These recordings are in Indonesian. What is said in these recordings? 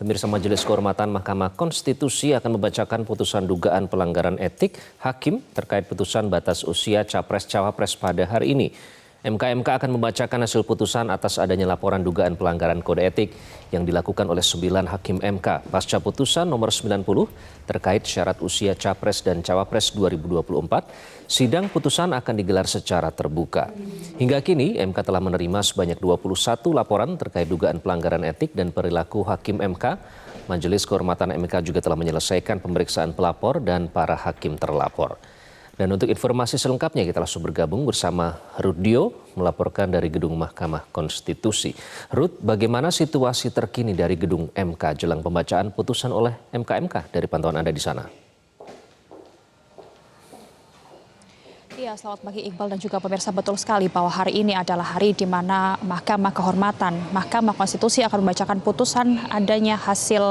Pemirsa Majelis Kehormatan Mahkamah Konstitusi akan membacakan putusan dugaan pelanggaran etik hakim terkait putusan batas usia Capres-Cawapres pada hari ini. MK akan membacakan hasil putusan atas adanya laporan dugaan pelanggaran kode etik yang dilakukan oleh 9 hakim MK pasca putusan nomor 90 terkait syarat usia Capres dan Cawapres 2024. Sidang putusan akan digelar secara terbuka. Hingga kini MK telah menerima sebanyak 21 laporan terkait dugaan pelanggaran etik dan perilaku hakim MK. Majelis Kehormatan MK juga telah menyelesaikan pemeriksaan pelapor dan para hakim terlapor. Dan untuk informasi selengkapnya kita langsung bergabung bersama Ruth Dio melaporkan dari Gedung Mahkamah Konstitusi. Ruth, bagaimana situasi terkini dari Gedung MK jelang pembacaan putusan oleh MK dari pantauan Anda di sana? Ya, selamat pagi Iqbal dan juga pemirsa, betul sekali bahwa hari ini adalah hari di mana Mahkamah Kehormatan Mahkamah Konstitusi akan membacakan putusan adanya hasil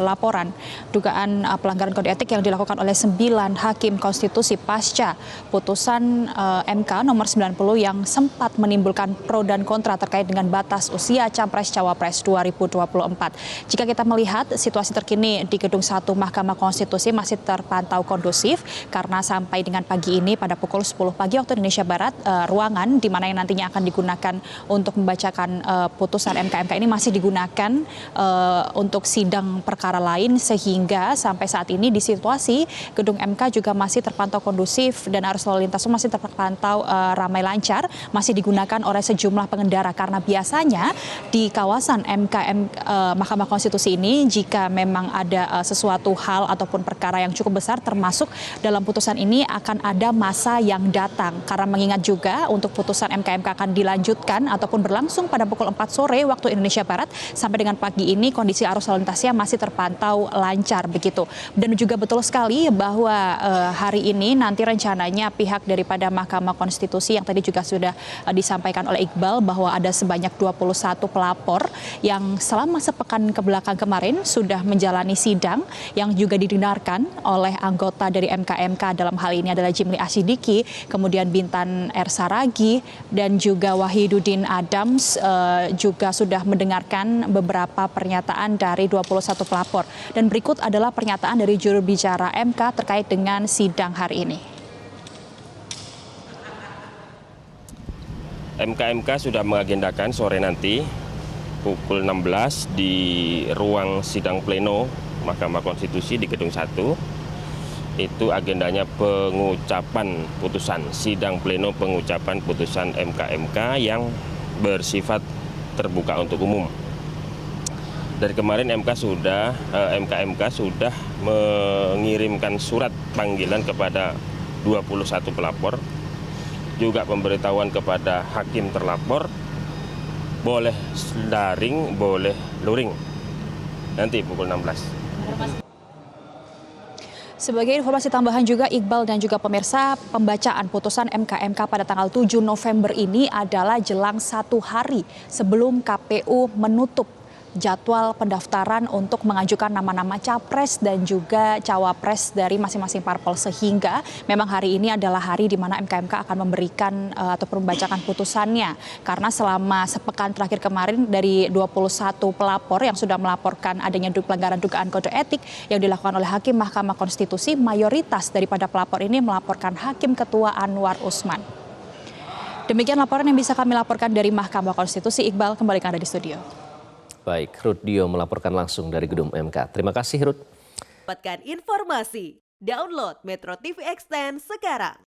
laporan dugaan pelanggaran kode etik yang dilakukan oleh 9 hakim konstitusi pasca putusan MK nomor 90 yang sempat menimbulkan pro dan kontra terkait dengan batas usia Capres-Cawapres 2024. Jika kita melihat situasi terkini di Gedung 1 Mahkamah Konstitusi masih terpantau kondusif karena sampai dengan pagi ini pada pukul 10 pagi waktu Indonesia Barat, ruangan di mana yang nantinya akan digunakan untuk membacakan putusan MK ini masih digunakan untuk sidang perkara lain, sehingga sampai saat ini di situasi Gedung MK juga masih terpantau kondusif dan arus lalu lintas masih terpantau ramai lancar, masih digunakan oleh sejumlah pengendara karena biasanya di kawasan Mahkamah Konstitusi ini jika memang ada sesuatu hal ataupun perkara yang cukup besar termasuk dalam putusan ini akan ada masa yang datang, karena mengingat juga untuk putusan MK akan dilanjutkan ataupun berlangsung pada pukul 4 sore waktu Indonesia Barat. Sampai dengan pagi ini kondisi arus lalu lintasnya masih terpantau lancar begitu. Dan juga betul sekali bahwa hari ini nanti rencananya pihak daripada Mahkamah Konstitusi yang tadi juga sudah disampaikan oleh Iqbal bahwa ada sebanyak 21 pelapor yang selama sepekan kebelakang kemarin sudah menjalani sidang yang juga didengarkan oleh anggota dari MK dalam hal ini adalah Jimli Asidiki, kemudian Bintan R. Saragi, dan juga Wahidudin Adams juga sudah mendengarkan beberapa pernyataan dari 21 pelapor. Dan berikut adalah pernyataan dari juru bicara MK terkait dengan sidang hari ini. MK sudah mengagendakan sore nanti pukul 16 di ruang sidang pleno Mahkamah Konstitusi di Gedung 1. Itu agendanya pengucapan putusan, sidang pleno pengucapan putusan MK yang bersifat terbuka untuk umum. Dari kemarin MK sudah mengirimkan surat panggilan kepada 21 pelapor, juga pemberitahuan kepada hakim terlapor, boleh daring, boleh luring, nanti pukul 16. Sebagai informasi tambahan juga Iqbal dan juga pemirsa, pembacaan putusan MK pada tanggal 7 November ini adalah jelang 1 hari sebelum KPU menutup jadwal pendaftaran untuk mengajukan nama-nama capres dan juga cawapres dari masing-masing parpol, sehingga memang hari ini adalah hari di mana MK akan memberikan ataupun membacakan putusannya, karena selama sepekan terakhir kemarin dari 21 pelapor yang sudah melaporkan adanya pelanggaran dugaan kode etik yang dilakukan oleh hakim Mahkamah Konstitusi, mayoritas daripada pelapor ini melaporkan Hakim Ketua Anwar Usman. Demikian laporan yang bisa kami laporkan dari Mahkamah Konstitusi. Iqbal, kembali ke Anda di studio. Baik, Ruth Dio melaporkan langsung dari Gedung MK. Terima kasih, Ruth. Dapatkan informasi, download Metro TV Extend sekarang.